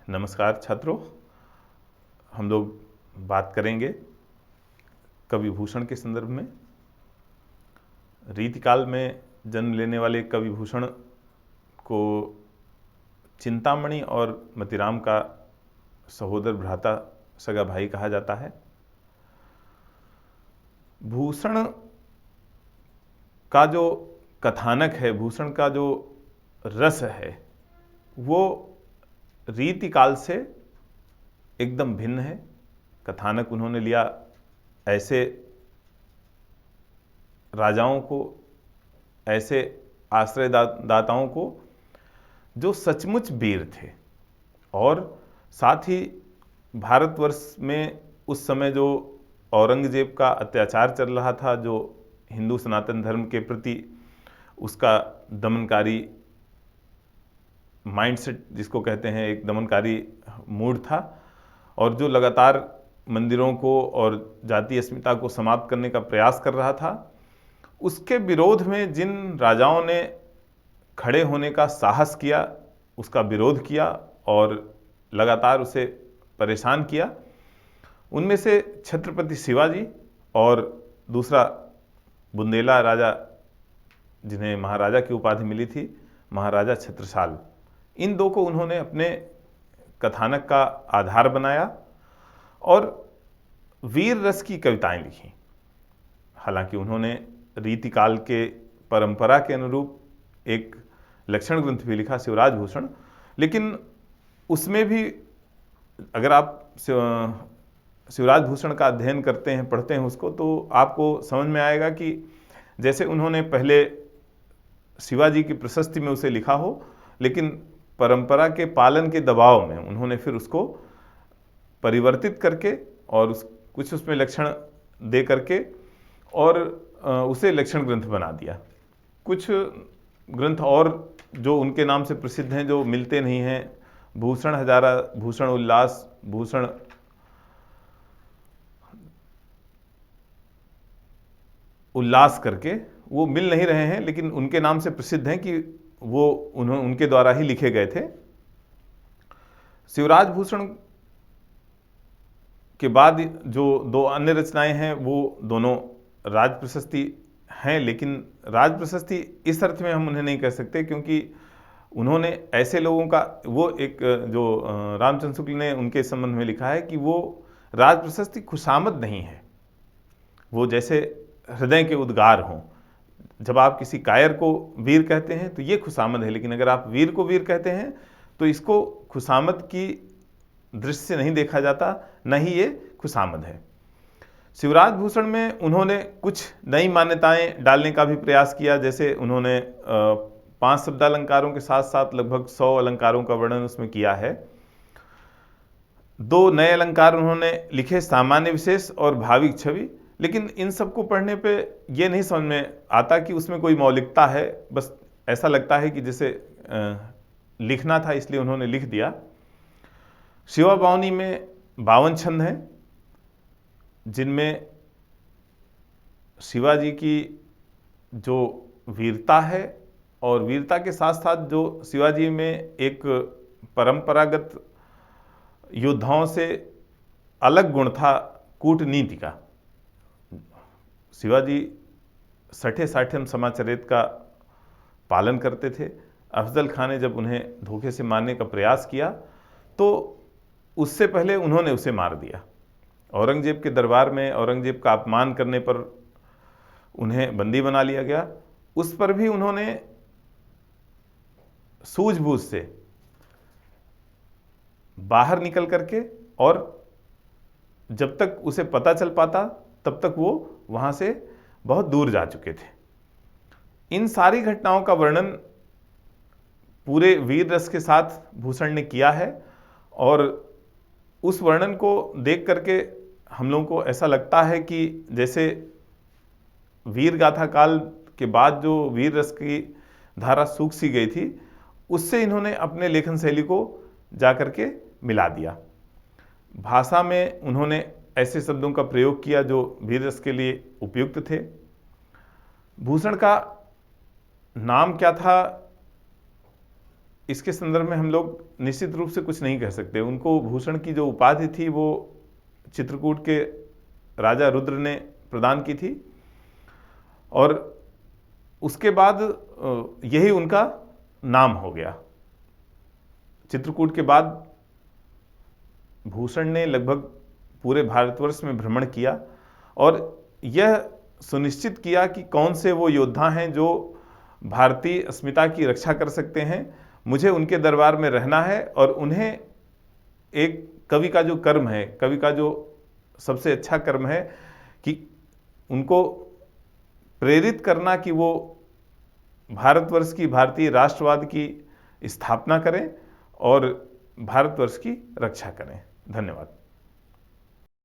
नमस्कार छात्रों, हम लोग बात करेंगे कवि भूषण के संदर्भ में। रीतिकाल में जन्म लेने वाले कवि भूषण को चिंतामणि और मतीराम का सहोदर भ्राता सगा भाई कहा जाता है। भूषण का जो कथानक है, भूषण का जो रस है, वो रीतिकाल से एकदम भिन्न है। कथानक उन्होंने लिया ऐसे राजाओं को, ऐसे आश्रयदाताओं को जो सचमुच वीर थे, और साथ ही भारतवर्ष में उस समय जो औरंगजेब का अत्याचार चल रहा था, जो हिंदू सनातन धर्म के प्रति उसका दमनकारी माइंडसेट जिसको कहते हैं, एक दमनकारी मूड था, और जो लगातार मंदिरों को और जातीय अस्मिता को समाप्त करने का प्रयास कर रहा था, उसके विरोध में जिन राजाओं ने खड़े होने का साहस किया, उसका विरोध किया और लगातार उसे परेशान किया, उनमें से छत्रपति शिवाजी और दूसरा बुंदेला राजा जिन्हें महाराजा की उपाधि मिली थी, महाराजा छत्रसाल, इन दो को उन्होंने अपने कथानक का आधार बनाया और वीर रस की कविताएं लिखी। हालांकि उन्होंने रीतिकाल के परंपरा के अनुरूप एक लक्षण ग्रंथ भी लिखा, शिवराज भूषण, लेकिन उसमें भी अगर आप शिवराज भूषण का अध्ययन करते हैं, पढ़ते हैं उसको, तो आपको समझ में आएगा कि जैसे उन्होंने पहले शिवाजी की प्रशस्ति में उसे लिखा हो, लेकिन परंपरा के पालन के दबाव में उन्होंने फिर उसको परिवर्तित करके और कुछ उसमें लक्षण दे करके और उसे लक्षण ग्रंथ बना दिया। कुछ ग्रंथ और जो उनके नाम से प्रसिद्ध हैं, जो मिलते नहीं हैं, भूषण हजारा, भूषण उल्लास, भूषण उल्लास करके, वो मिल नहीं रहे हैं, लेकिन उनके नाम से प्रसिद्ध हैं कि वो उनके द्वारा ही लिखे गए थे। शिवराज भूषण के बाद जो दो अन्य रचनाएं हैं, वो दोनों राज प्रशस्ति हैं, लेकिन राज प्रशस्ति इस अर्थ में हम उन्हें नहीं कह सकते, क्योंकि उन्होंने ऐसे लोगों का, वो एक जो रामचंद्र शुक्ल ने उनके संबंध में लिखा है कि वो राज प्रशस्ति खुशामद नहीं है, वो जैसे हृदय के उद्गार हों। जब आप किसी कायर को वीर कहते हैं तो ये खुशामद है, लेकिन अगर आप वीर को वीर कहते हैं तो इसको खुशामद की दृष्टि से नहीं देखा जाता, न ही ये खुशामद है। शिवराज भूषण में उन्होंने कुछ नई मान्यताएं डालने का भी प्रयास किया। जैसे उन्होंने 5 शब्दालंकारों के साथ साथ लगभग 100 अलंकारों का वर्णन उसमें किया है। 2 नए अलंकार उन्होंने लिखे, सामान्य विशेष और भाविक छवि, लेकिन इन सबको पढ़ने पे ये नहीं समझ में आता कि उसमें कोई मौलिकता है। बस ऐसा लगता है कि जैसे लिखना था इसलिए उन्होंने लिख दिया। शिवा बावनी में 52 छंद हैं, जिनमें शिवाजी की जो वीरता है और वीरता के साथ साथ जो शिवाजी में एक परंपरागत योद्धाओं से अलग गुण था, कूटनीति का। शिवाजी सठे साठेम समाचरित का पालन करते थे। अफजल खान ने जब उन्हें धोखे से मारने का प्रयास किया तो उससे पहले उन्होंने उसे मार दिया। औरंगजेब के दरबार में औरंगजेब का अपमान करने पर उन्हें बंदी बना लिया गया। उस पर भी उन्होंने सूझबूझ से बाहर निकल करके, और जब तक उसे पता चल पाता तब तक वो वहां से बहुत दूर जा चुके थे। इन सारी घटनाओं का वर्णन पूरे वीर रस के साथ भूषण ने किया है, और उस वर्णन को देख करके हम लोगों को ऐसा लगता है कि जैसे वीर गाथा काल के बाद जो वीर रस की धारा सूख सी गई थी, उससे इन्होंने अपने लेखन शैली को जाकर के मिला दिया। भाषा में उन्होंने ऐसे शब्दों का प्रयोग किया जो वीर रस के लिए उपयुक्त थे। भूषण का नाम क्या था इसके संदर्भ में हम लोग निश्चित रूप से कुछ नहीं कह सकते। उनको भूषण की जो उपाधि थी वो चित्रकूट के राजा रुद्र ने प्रदान की थी और उसके बाद यही उनका नाम हो गया। चित्रकूट के बाद भूषण ने लगभग पूरे भारतवर्ष में भ्रमण किया और यह सुनिश्चित किया कि कौन से वो योद्धा हैं जो भारतीय अस्मिता की रक्षा कर सकते हैं। मुझे उनके दरबार में रहना है और उन्हें एक कवि का जो कर्म है, कवि का जो सबसे अच्छा कर्म है कि उनको प्रेरित करना कि वो भारतवर्ष की, भारतीय राष्ट्रवाद की स्थापना करें और भारतवर्ष की रक्षा करें। धन्यवाद।